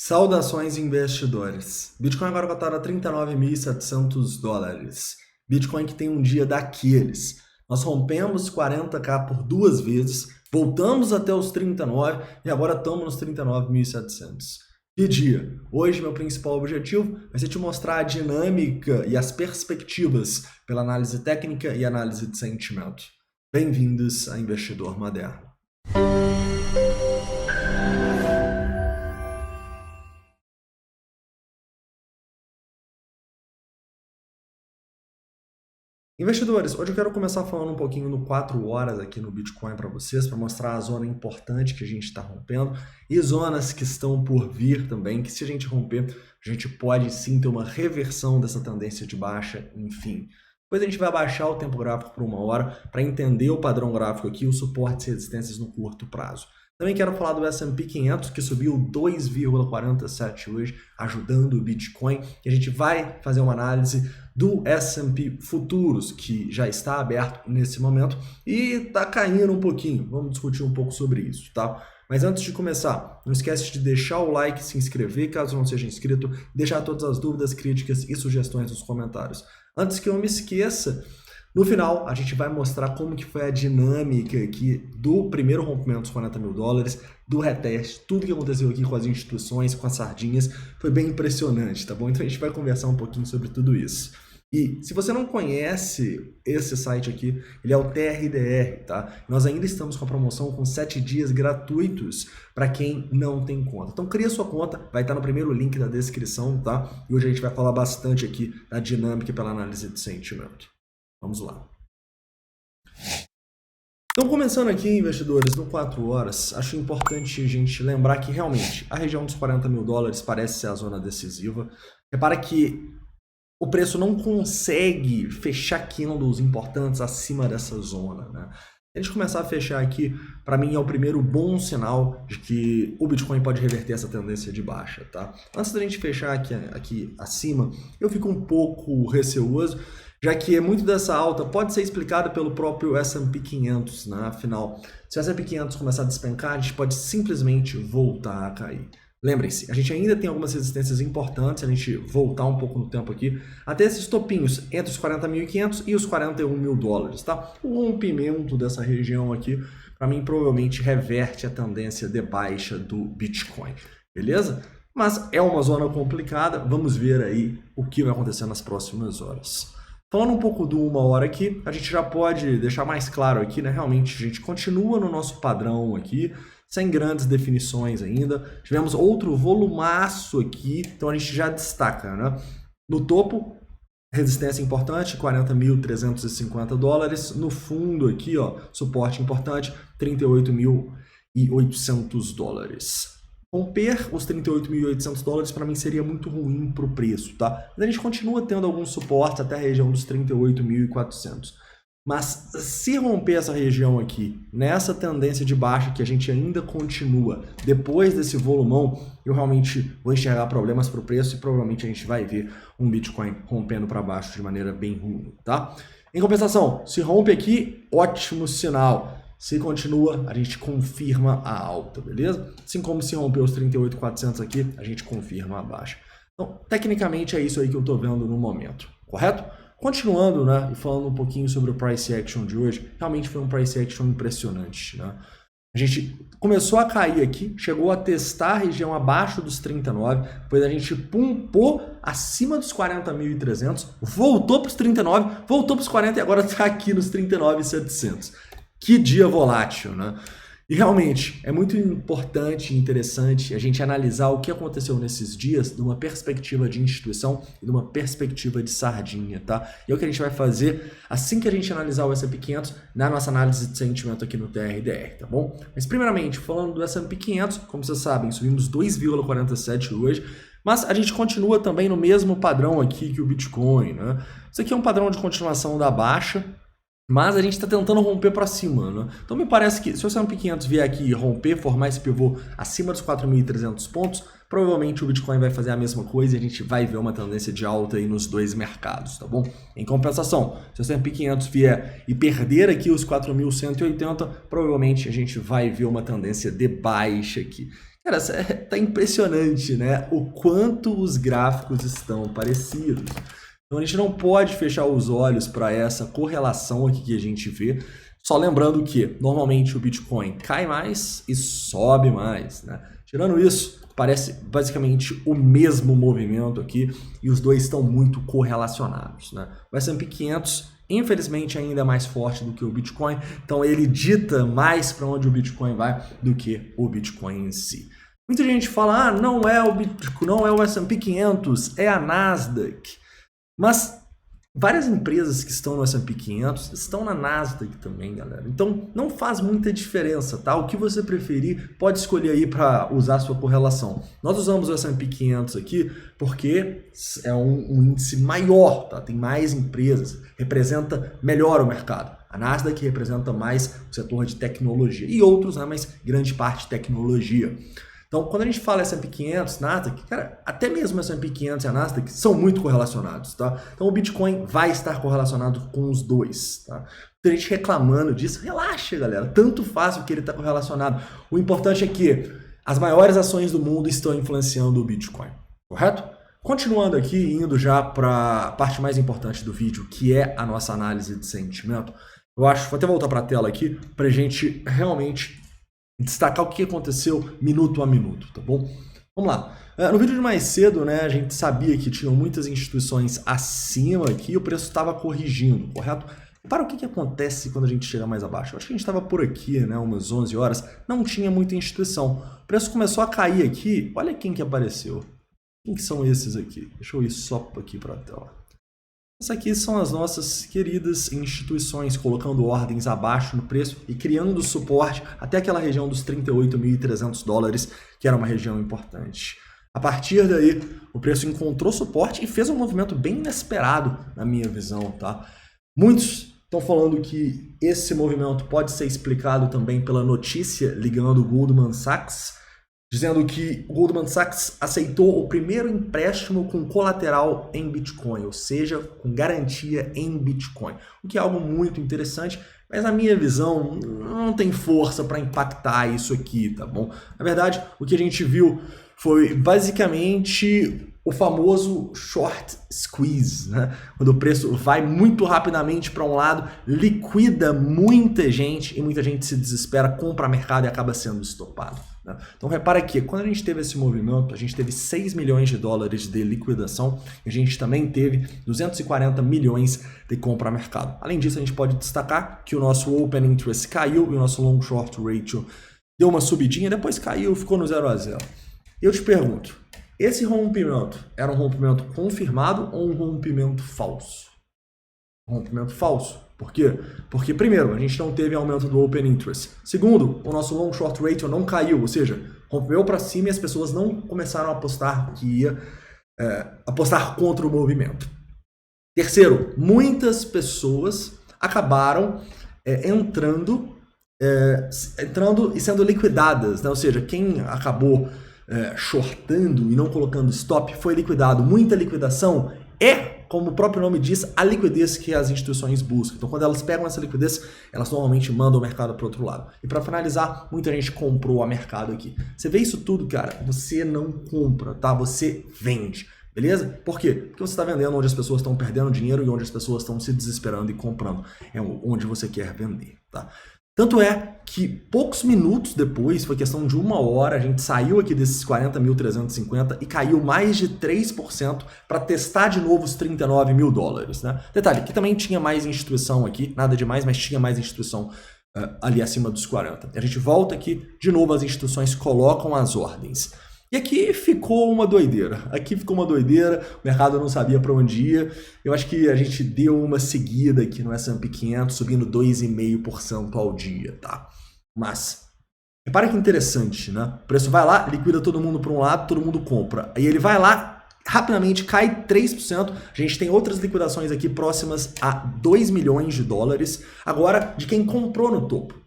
Saudações investidores. Bitcoin agora cotado a $39.700. Bitcoin que tem um dia daqueles. Nós rompemos 40k por duas vezes, voltamos até os 39 e agora estamos nos 39.700. Que dia? Hoje meu principal objetivo vai ser te mostrar a dinâmica e as perspectivas pela análise técnica e análise de sentimento. Bem-vindos a Investidor Moderno. Investidores, hoje eu quero começar falando um pouquinho no 4 horas aqui no Bitcoin para vocês, para mostrar a zona importante que a gente está rompendo e zonas que estão por vir também, que se a gente romper, a gente pode sim ter uma reversão dessa tendência de baixa, enfim. Depois a gente vai abaixar o tempo gráfico por 1 hora para entender o padrão gráfico aqui, os suportes e resistências no curto prazo. Também quero falar do S&P 500, que subiu 2,47 hoje, ajudando o Bitcoin. E a gente vai fazer uma análise do S&P Futuros, que já está aberto nesse momento e está caindo um pouquinho. Vamos discutir um pouco sobre isso, tá? Mas antes de começar, não esquece de deixar o like, se inscrever caso não seja inscrito, deixar todas as dúvidas, críticas e sugestões nos comentários. Antes que eu me esqueça, no final, a gente vai mostrar como que foi a dinâmica aqui do primeiro rompimento dos $40 mil, do reteste, tudo que aconteceu aqui com as instituições, com as sardinhas, foi bem impressionante, tá bom? Então a gente vai conversar um pouquinho sobre tudo isso. E se você não conhece esse site aqui, ele é o TRDR, tá? Nós ainda estamos com a promoção com 7 dias gratuitos para quem não tem conta. Então cria sua conta, vai estar no primeiro link da descrição, tá? E hoje a gente vai falar bastante aqui da dinâmica pela análise de sentimento. Vamos lá. Então, começando aqui, investidores, no 4 horas, acho importante a gente lembrar que realmente a região dos $40 mil parece ser a zona decisiva. Repara que o preço não consegue fechar candles importantes acima dessa zona, né? Se a gente começar a fechar aqui, para mim é o primeiro bom sinal de que o Bitcoin pode reverter essa tendência de baixa, tá? Antes da gente fechar aqui acima, eu fico um pouco receoso, já que muito dessa alta pode ser explicada pelo próprio S&P 500, né? Afinal, se o S&P 500 começar a despencar, a gente pode simplesmente voltar a cair. Lembrem-se, a gente ainda tem algumas resistências importantes, a gente voltar um pouco no tempo aqui, até esses topinhos entre os 40.500 e os $41 mil, tá? O rompimento dessa região aqui, para mim, provavelmente reverte a tendência de baixa do Bitcoin, beleza? Mas é uma zona complicada, vamos ver aí o que vai acontecer nas próximas horas. Falando um pouco do 1 hora aqui, a gente já pode deixar mais claro aqui, né? Realmente a gente continua no nosso padrão aqui, sem grandes definições ainda. Tivemos outro volumaço aqui, então a gente já destaca, né? No topo, resistência importante, $40.350. No fundo aqui, ó, suporte importante, $38.800. Romper os $38.800 para mim seria muito ruim para o preço, tá? Mas a gente continua tendo alguns suportes até a região dos 38.400. Mas se romper essa região aqui, nessa tendência de baixa que a gente ainda continua, depois desse volumão, eu realmente vou enxergar problemas para o preço e provavelmente a gente vai ver um Bitcoin rompendo para baixo de maneira bem ruim, tá? Em compensação, se rompe aqui, ótimo sinal. Se continua, a gente confirma a alta, beleza? Assim como se romper os 38.400 aqui, a gente confirma a baixa. Então, tecnicamente é isso aí que eu estou vendo no momento, correto? Continuando, né, e falando um pouquinho sobre o price action de hoje, realmente foi um price action impressionante, né? A gente começou a cair aqui, chegou a testar a região abaixo dos 39, depois a gente pumpou acima dos 40.300, voltou para os 39, voltou para os 40 e agora está aqui nos 39.700. Que dia volátil, né? E realmente é muito importante e interessante a gente analisar o que aconteceu nesses dias numa perspectiva de instituição e numa perspectiva de sardinha, tá? E é o que a gente vai fazer assim que a gente analisar o S&P 500 na nossa análise de sentimento aqui no TRDR, tá bom? Mas primeiramente, falando do S&P 500, como vocês sabem, subimos 2,47 hoje, mas a gente continua também no mesmo padrão aqui que o Bitcoin, né? Isso aqui é um padrão de continuação da baixa, mas a gente está tentando romper para cima, né? Então me parece que se o S&P 500 vier aqui e romper, formar esse pivô acima dos 4.300 pontos, provavelmente o Bitcoin vai fazer a mesma coisa e a gente vai ver uma tendência de alta aí nos dois mercados, tá bom? Em compensação, se o S&P 500 vier e perder aqui os 4.180, provavelmente a gente vai ver uma tendência de baixa aqui. Cara, tá impressionante, né? O quanto os gráficos estão parecidos. Então a gente não pode fechar os olhos para essa correlação aqui que a gente vê. Só lembrando que normalmente o Bitcoin cai mais e sobe mais, né? Tirando isso, parece basicamente o mesmo movimento aqui e os dois estão muito correlacionados, né? O S&P 500, infelizmente, ainda é mais forte do que o Bitcoin, então ele dita mais para onde o Bitcoin vai do que o Bitcoin em si. Muita gente fala, não é o Bitcoin, não é o S&P 500, é a Nasdaq. Mas várias empresas que estão no S&P 500 estão na Nasdaq também, galera. Então não faz muita diferença, tá? O que você preferir, pode escolher aí para usar a sua correlação. Nós usamos o S&P 500 aqui porque é um índice maior, tá? Tem mais empresas, representa melhor o mercado. A Nasdaq representa mais o setor de tecnologia e outros, né? Mas grande parte de tecnologia. Então, quando a gente fala S&P 500, Nasdaq, cara, até mesmo S&P 500 e a Nasdaq são muito correlacionados, tá? Então, o Bitcoin vai estar correlacionado com os dois, tá? Tem gente reclamando disso, relaxa, galera, tanto faz o que ele está correlacionado. O importante é que as maiores ações do mundo estão influenciando o Bitcoin, correto? Continuando aqui, indo já para a parte mais importante do vídeo, que é a nossa análise de sentimento, eu acho, vou até voltar para a tela aqui, para a gente realmente destacar o que aconteceu minuto a minuto, tá bom? Vamos lá. No vídeo de mais cedo, né, a gente sabia que tinham muitas instituições acima aqui e o preço estava corrigindo, correto? Para o que acontece quando a gente chega mais abaixo? Eu acho que a gente estava por aqui, né, umas 11 horas, não tinha muita instituição. O preço começou a cair aqui, olha quem que apareceu. Quem que são esses aqui? Deixa eu ir só aqui para a tela. Essas aqui são as nossas queridas instituições colocando ordens abaixo no preço e criando suporte até aquela região dos 38.300 dólares, que era uma região importante. A partir daí, o preço encontrou suporte e fez um movimento bem inesperado, na minha visão, tá? Muitos estão falando que esse movimento pode ser explicado também pela notícia ligando o Goldman Sachs, dizendo que o Goldman Sachs aceitou o primeiro empréstimo com colateral em Bitcoin, ou seja, com garantia em Bitcoin, o que é algo muito interessante, mas na minha visão não tem força para impactar isso aqui, tá bom? Na verdade, o que a gente viu foi basicamente o famoso short squeeze, né? Quando o preço vai muito rapidamente para um lado, liquida muita gente e muita gente se desespera, compra mercado e acaba sendo estopado. Então repara que quando a gente teve esse movimento, a gente teve 6 milhões de dólares de liquidação e a gente também teve 240 milhões de compra a mercado. Além disso, a gente pode destacar que o nosso Open Interest caiu e o nosso Long Short Ratio deu uma subidinha, depois caiu, ficou no 0 a 0. Eu te pergunto, esse rompimento era um rompimento confirmado ou um rompimento falso? Um rompimento falso. Por quê? Porque, primeiro, a gente não teve aumento do Open Interest. Segundo, o nosso Long Short Ratio não caiu, ou seja, rompeu para cima e as pessoas não começaram a apostar que ia apostar contra o movimento. Terceiro, muitas pessoas acabaram entrando e sendo liquidadas, né? Ou seja, quem acabou shortando e não colocando stop foi liquidado. Muita liquidação como o próprio nome diz, a liquidez que as instituições buscam. Então, quando elas pegam essa liquidez, elas normalmente mandam o mercado para o outro lado. E para finalizar, muita gente comprou a mercado aqui. Você vê isso tudo, cara, você não compra, tá? Você vende, beleza? Por quê? Porque você está vendendo onde as pessoas estão perdendo dinheiro e onde as pessoas estão se desesperando e comprando. É onde você quer vender, tá? Tanto é que poucos minutos depois, foi questão de 1 hora, a gente saiu aqui desses 40.350 e caiu mais de 3% para testar de novo os 39 mil dólares, né? Detalhe, que também tinha mais instituição aqui, nada demais, mas tinha mais instituição ali acima dos 40. A gente volta aqui, de novo as instituições colocam as ordens. E aqui ficou uma doideira. O mercado não sabia para onde ia. Eu acho que a gente deu uma seguida aqui no S&P 500, subindo 2,5% ao dia, tá? Mas, repara que interessante, né? O preço vai lá, liquida todo mundo para um lado, todo mundo compra. Aí ele vai lá, rapidamente cai 3%. A gente tem outras liquidações aqui próximas a 2 milhões de dólares. Agora, de quem comprou no topo.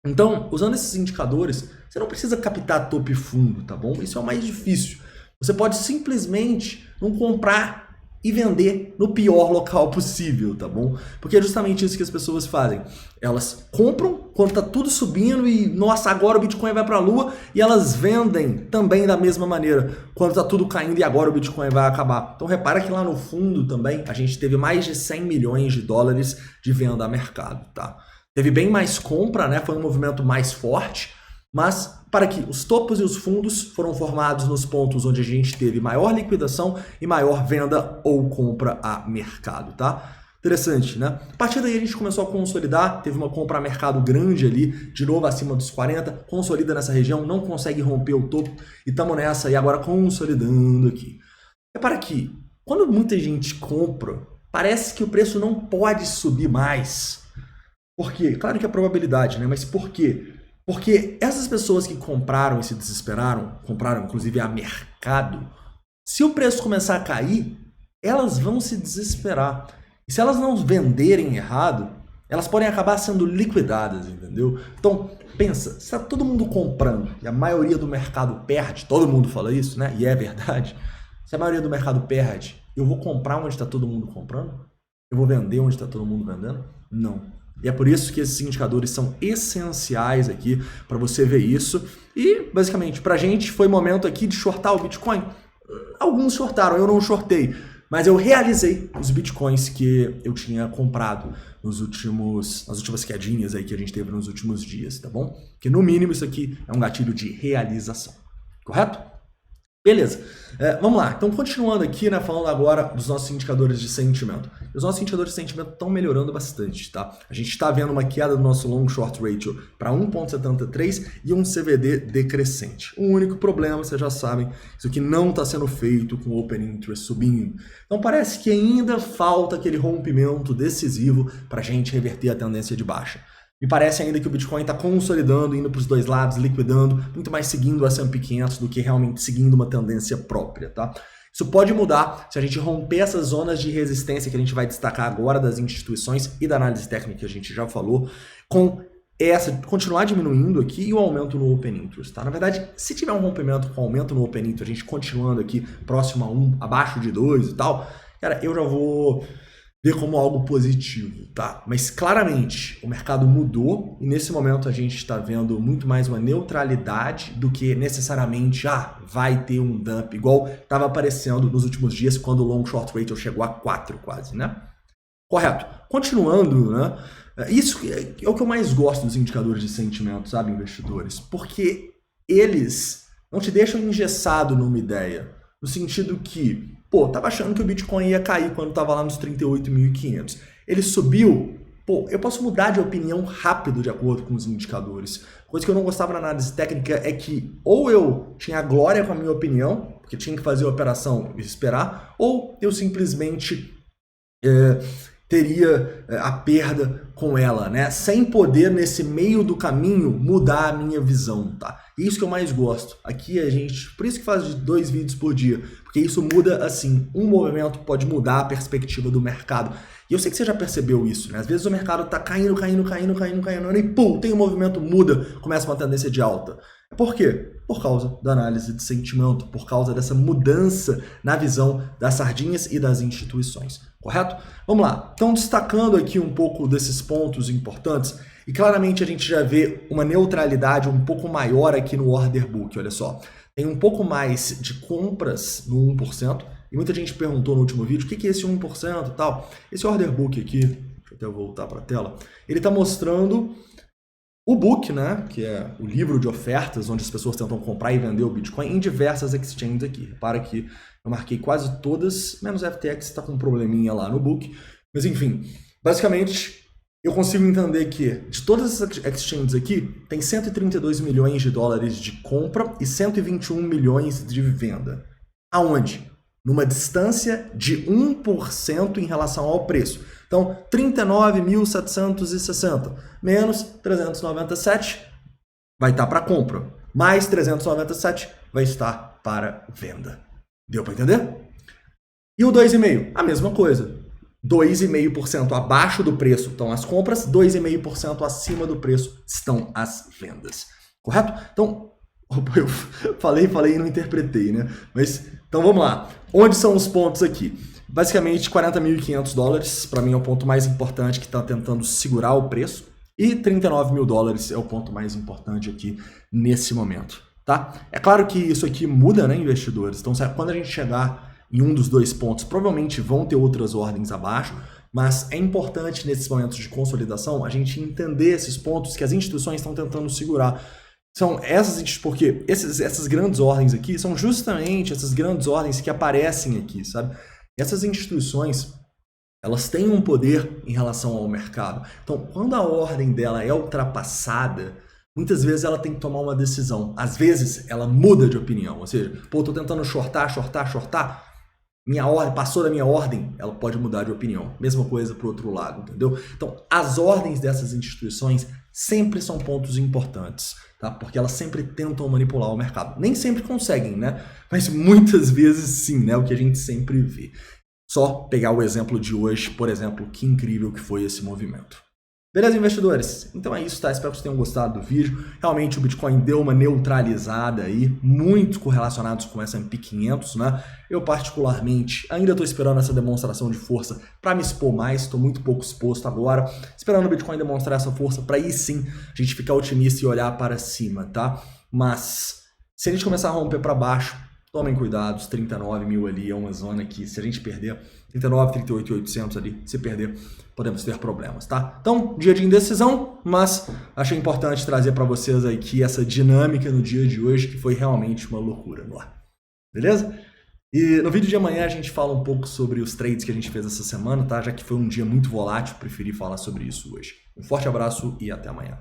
Então, usando esses indicadores, você não precisa captar topo e fundo, tá bom? Isso é o mais difícil. Você pode simplesmente não comprar e vender no pior local possível, tá bom? Porque é justamente isso que as pessoas fazem. Elas compram quando tá tudo subindo e, nossa, agora o Bitcoin vai pra lua, e elas vendem também da mesma maneira, quando tá tudo caindo e agora o Bitcoin vai acabar. Então repara que lá no fundo também a gente teve mais de 100 milhões de dólares de venda a mercado, tá? Teve bem mais compra, né? Foi um movimento mais forte, mas para que os topos e os fundos foram formados nos pontos onde a gente teve maior liquidação e maior venda ou compra a mercado, tá? Interessante, né? A partir daí a gente começou a consolidar, teve uma compra a mercado grande ali, de novo acima dos 40, consolida nessa região, não consegue romper o topo e estamos nessa aí agora consolidando aqui. Repara que quando muita gente compra, parece que o preço não pode subir mais. Por quê? Claro que é probabilidade, né? Mas por quê? Porque essas pessoas que compraram e se desesperaram, compraram inclusive a mercado, se o preço começar a cair, elas vão se desesperar. E se elas não venderem errado, elas podem acabar sendo liquidadas, entendeu? Então, pensa, se está todo mundo comprando e a maioria do mercado perde, todo mundo fala isso, né? E é verdade. Se a maioria do mercado perde, eu vou comprar onde está todo mundo comprando? Eu vou vender onde está todo mundo vendendo? Não. E é por isso que esses indicadores são essenciais aqui para você ver isso. E, basicamente, para a gente foi momento aqui de shortar o Bitcoin. Alguns shortaram, eu não shortei. Mas eu realizei os Bitcoins que eu tinha comprado nas últimas quedinhas aí que a gente teve nos últimos dias, tá bom? Que no mínimo isso aqui é um gatilho de realização. Correto? Beleza, vamos lá. Então, continuando aqui, né, falando agora dos nossos indicadores de sentimento. Os nossos indicadores de sentimento estão melhorando bastante, tá? A gente está vendo uma queda do nosso long short ratio para 1,73 e um CVD decrescente. O único problema, vocês já sabem, isso aqui não está sendo feito com o open interest subindo. Então, parece que ainda falta aquele rompimento decisivo para a gente reverter a tendência de baixa. Me parece ainda que o Bitcoin está consolidando, indo para os dois lados, liquidando, muito mais seguindo o S&P 500 do que realmente seguindo uma tendência própria, tá? Isso pode mudar se a gente romper essas zonas de resistência que a gente vai destacar agora das instituições e da análise técnica que a gente já falou, com essa continuar diminuindo aqui e o aumento no Open Interest, tá? Na verdade, se tiver um rompimento com aumento no Open Interest, a gente continuando aqui próximo a 1, abaixo de 2 e tal, cara, eu já vou ver como algo positivo, tá? Mas claramente o mercado mudou e nesse momento a gente está vendo muito mais uma neutralidade do que necessariamente, vai ter um dump, igual estava aparecendo nos últimos dias quando o long short ratio chegou a 4 quase, né? Correto. Continuando, né? Isso é o que eu mais gosto dos indicadores de sentimento, sabe, investidores? Porque eles não te deixam engessado numa ideia, no sentido que tava achando que o Bitcoin ia cair quando tava lá nos 38.500. Ele subiu, eu posso mudar de opinião rápido de acordo com os indicadores. Coisa que eu não gostava na análise técnica é que ou eu tinha glória com a minha opinião, porque tinha que fazer a operação e esperar, ou eu simplesmente teria a perda com ela, né? Sem poder, nesse meio do caminho, mudar a minha visão, tá? Isso que eu mais gosto. Aqui a gente, por isso que faz 2 vídeos por dia, porque isso muda assim, um movimento pode mudar a perspectiva do mercado. E eu sei que você já percebeu isso, né? Às vezes o mercado tá caindo, e pum, tem um movimento, muda, começa uma tendência de alta. Por quê? Por causa da análise de sentimento, por causa dessa mudança na visão das sardinhas e das instituições, correto? Vamos lá, então destacando aqui um pouco desses pontos importantes, e claramente a gente já vê uma neutralidade um pouco maior aqui no order book, olha só. Tem um pouco mais de compras no 1%, e muita gente perguntou no último vídeo, o que é esse 1% e tal? Esse order book aqui, deixa eu até voltar para a tela, ele está mostrando o book, né, que é o livro de ofertas, onde as pessoas tentam comprar e vender o Bitcoin em diversas exchanges aqui. Repara que eu marquei quase todas, menos a FTX está com um probleminha lá no book. Mas enfim, basicamente eu consigo entender que de todas essas exchanges aqui, tem 132 milhões de dólares de compra e 121 milhões de venda. Aonde? Numa distância de 1% em relação ao preço. Então, 39.760 menos 397 vai estar para compra. Mais 397 vai estar para venda. Deu para entender? E o 2,5%? A mesma coisa. 2,5% abaixo do preço estão as compras, 2,5% acima do preço estão as vendas. Correto? Então, eu falei e não interpretei, né? Mas, então vamos lá. Onde são os pontos aqui? Basicamente, 40.500 dólares, para mim é o ponto mais importante que está tentando segurar o preço. E 39 mil dólares é o ponto mais importante aqui nesse momento, tá? É claro que isso aqui muda, né, investidores? Então, quando a gente chegar em um dos dois pontos, provavelmente vão ter outras ordens abaixo, mas é importante nesses momentos de consolidação a gente entender esses pontos que as instituições estão tentando segurar. São essas, porque essas grandes ordens aqui são justamente essas grandes ordens que aparecem aqui, sabe? Essas instituições, elas têm um poder em relação ao mercado. Então, quando a ordem dela é ultrapassada, muitas vezes ela tem que tomar uma decisão. Às vezes, ela muda de opinião. Ou seja, pô, tô tentando shortar. Minha ordem, passou da minha ordem, ela pode mudar de opinião. Mesma coisa pro outro lado, entendeu? Então, as ordens dessas instituições sempre são pontos importantes, tá? Porque elas sempre tentam manipular o mercado. Nem sempre conseguem, né? Mas muitas vezes sim, né? O que a gente sempre vê. Só pegar o exemplo de hoje, por exemplo, que incrível que foi esse movimento. Beleza, investidores? Então é isso, tá? Espero que vocês tenham gostado do vídeo. Realmente o Bitcoin deu uma neutralizada aí, muito correlacionados com o S&P 500, né? Eu particularmente ainda estou esperando essa demonstração de força para me expor mais, estou muito pouco exposto agora, esperando o Bitcoin demonstrar essa força para aí sim a gente ficar otimista e olhar para cima, tá? Mas se a gente começar a romper para baixo, tomem cuidado, os 39 mil ali é uma zona que se a gente perder, 39, 38 e 800 ali, se perder, podemos ter problemas, tá? Então, dia de indecisão, mas achei importante trazer para vocês aqui essa dinâmica no dia de hoje, que foi realmente uma loucura no ar. Beleza? E no vídeo de amanhã a gente fala um pouco sobre os trades que a gente fez essa semana, tá? Já que foi um dia muito volátil, preferi falar sobre isso hoje. Um forte abraço e até amanhã.